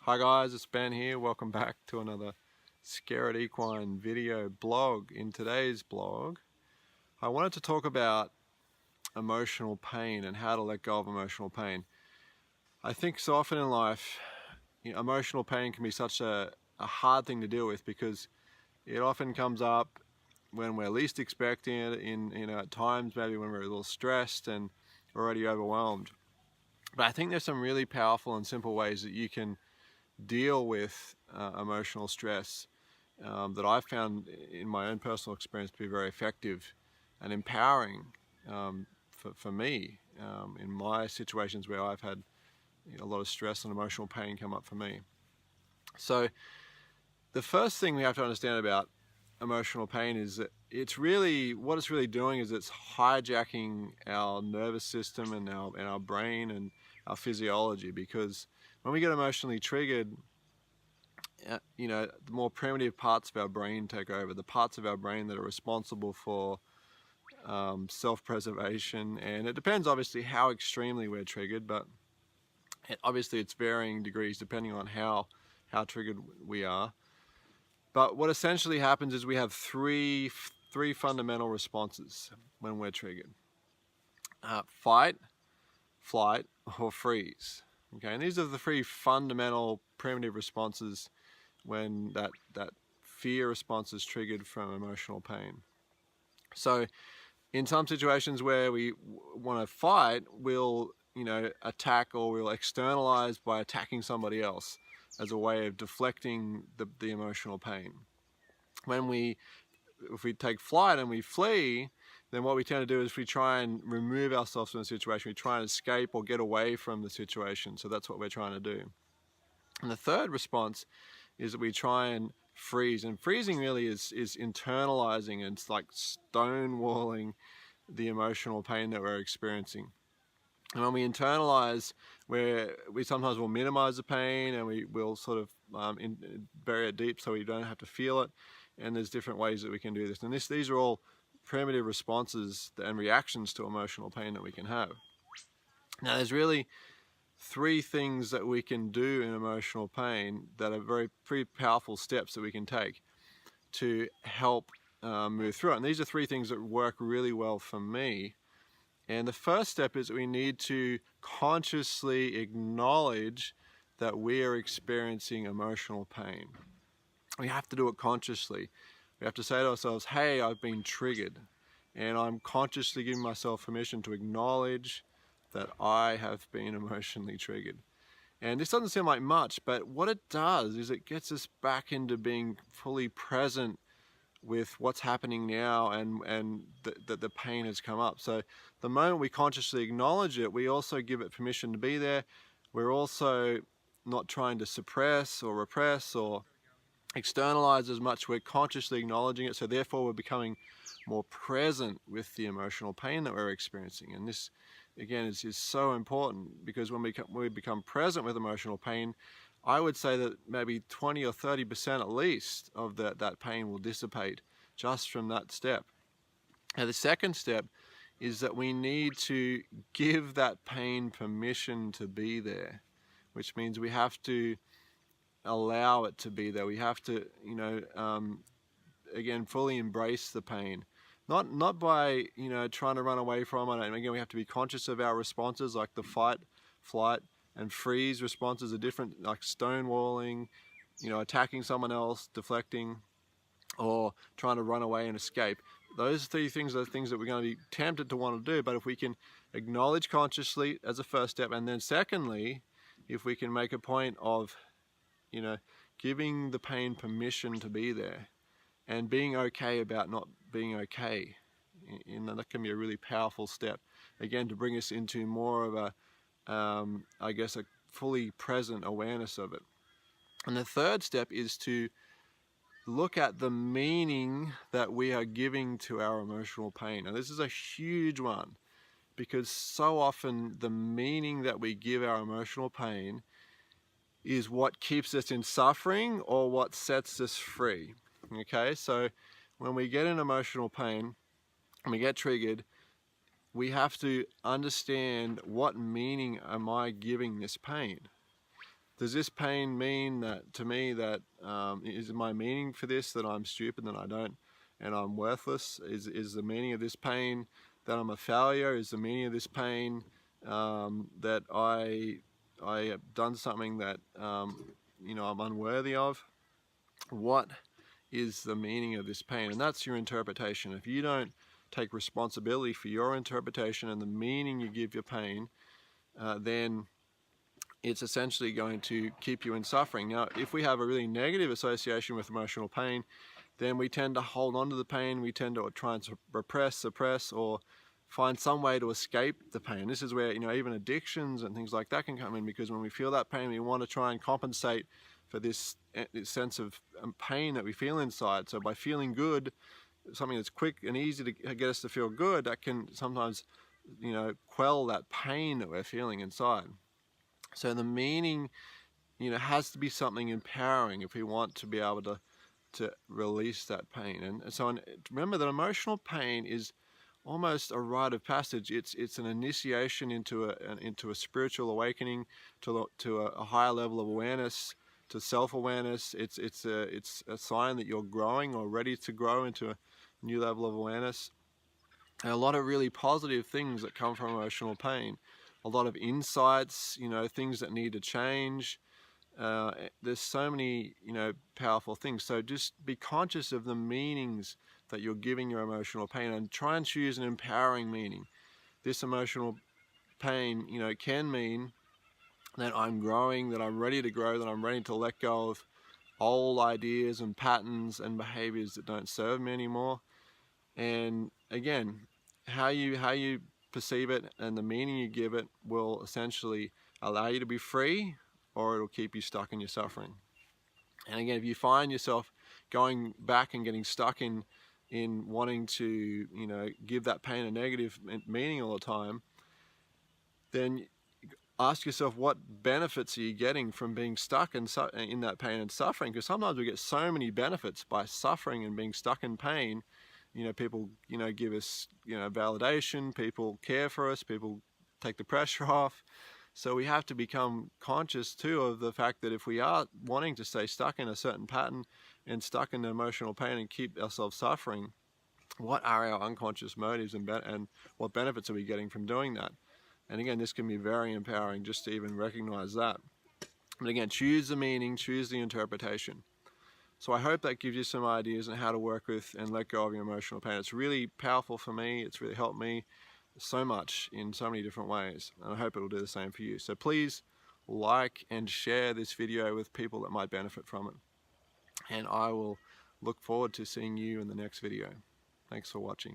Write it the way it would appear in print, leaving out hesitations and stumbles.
Hi guys, it's Ben here. Welcome back to another Scared Equine video blog. In today's blog, I wanted to talk about emotional pain and how to let go of emotional pain. I think so often in life, emotional pain can be such a hard thing to deal with because it often comes up when we're least expecting it, at times maybe when we're a little stressed and already overwhelmed. But I think there's some really powerful and simple ways that you can deal with emotional stress that I've found in my own personal experience to be very effective and empowering for me in my situations where I've had a lot of stress and emotional pain come up for me. So the first thing we have to understand about emotional pain is that what it's really doing is it's hijacking our nervous system and our brain and our physiology, because when we get emotionally triggered, the more primitive parts of our brain take over, the parts of our brain that are responsible for self-preservation. And it depends obviously how extremely we're triggered, but obviously it's varying degrees depending on how triggered we are. But what essentially happens is we have three fundamental responses when we're triggered: fight, flight, or freeze. Okay, and these are the three fundamental primitive responses when that fear response is triggered from emotional pain. So in some situations where we want to fight, we'll attack, or we'll externalize by attacking somebody else as a way of deflecting the emotional pain. If we take flight and we flee, then what we tend to do is we try and remove ourselves from the situation. We try and escape or get away from the situation. So that's what we're trying to do. And the third response is that we try and freeze. And freezing really is internalizing, and it's like stonewalling the emotional pain that we're experiencing. And when we internalize, we sometimes will minimize the pain, and we will sort of bury it deep so we don't have to feel it. And there's different ways that we can do this. And these are all primitive responses and reactions to emotional pain that we can have. Now, there's really three things that we can do in emotional pain that are pretty powerful steps that we can take to help move through it. And these are three things that work really well for me. And the first step is that we need to consciously acknowledge that we are experiencing emotional pain. We have to do it consciously. We have to say to ourselves, hey, I've been triggered, and I'm consciously giving myself permission to acknowledge that I have been emotionally triggered. And this doesn't seem like much, but what it does is it gets us back into being fully present with what's happening now, and that the pain has come up. So the moment we consciously acknowledge it, we also give it permission to be there. We're also not trying to suppress or repress or externalize as much. We're consciously acknowledging it, so therefore we're becoming more present with the emotional pain that we're experiencing. And this, again, is so important, because when we become present with emotional pain, I would say that maybe 20 or 30% at least of that pain will dissipate just from that step. Now, the second step is that we need to give that pain permission to be there, which means we have to allow it to be there. We have to, again, fully embrace the pain. Not by, trying to run away from it. And again, we have to be conscious of our responses, like the fight, flight, and freeze responses are different, like stonewalling, attacking someone else, deflecting, or trying to run away and escape. Those three things are the things that we're going to be tempted to want to do. But if we can acknowledge consciously as a first step, and then secondly, if we can make a point of giving the pain permission to be there and being okay about not being okay, that can be a really powerful step, again, to bring us into more of a fully present awareness of it. And the third step is to look at the meaning that we are giving to our emotional pain. Now, this is a huge one, because so often the meaning that we give our emotional pain is what keeps us in suffering or what sets us free. Okay, so when we get in emotional pain and we get triggered, we have to understand, what meaning am I giving this pain? does this pain mean that to me that is my meaning for this that I'm stupid, that I don't, and I'm worthless? Is the meaning of this pain that I'm a failure? Is the meaning of this pain that I have done something that you know, I'm unworthy of? What is the meaning of this pain? And that's your interpretation. If you don't take responsibility for your interpretation and the meaning you give your pain, then it's essentially going to keep you in suffering. Now, if we have a really negative association with emotional pain, then we tend to hold on to the pain. We tend to try and repress, suppress, or find some way to escape the pain. This is where, you know, even addictions and things like that can come in, because when we feel that pain, we want to try and compensate for this sense of pain that we feel inside. So by feeling good, something that's quick and easy to get us to feel good, that can sometimes, you know, quell that pain that we're feeling inside. So the meaning, you know, has to be something empowering if we want to be able to release that pain. And so remember that emotional pain is almost a rite of passage. It's an initiation into a spiritual awakening, to a higher level of awareness, to self-awareness. It's a sign that you're growing or ready to grow into a new level of awareness. And a lot of really positive things that come from emotional pain. A lot of insights, you know, things that need to change. There's so many, you know, powerful things. So just be conscious of the meanings that you're giving your emotional pain, and try and choose an empowering meaning. This emotional pain, you know, can mean that I'm growing, that I'm ready to grow, that I'm ready to let go of old ideas and patterns and behaviors that don't serve me anymore. And again, how you perceive it and the meaning you give it will essentially allow you to be free, or it'll keep you stuck in your suffering. And again, if you find yourself going back and getting stuck in wanting to, you know, give that pain a negative meaning all the time, then ask yourself, what benefits are you getting from being stuck in that pain and suffering? Because sometimes we get so many benefits by suffering and being stuck in pain. You know, people, you know, give us, you know, validation, people care for us, people take the pressure off. So we have to become conscious too of the fact that if we are wanting to stay stuck in a certain pattern and stuck in emotional pain and keep ourselves suffering, what are our unconscious motives and what benefits are we getting from doing that? And again, this can be very empowering just to even recognize that. But again, choose the meaning, choose the interpretation. So I hope that gives you some ideas on how to work with and let go of your emotional pain. It's really powerful for me. It's really helped me so much in so many different ways. And I hope it'll do the same for you. So please like and share this video with people that might benefit from it. And I will look forward to seeing you in the next video. Thanks for watching.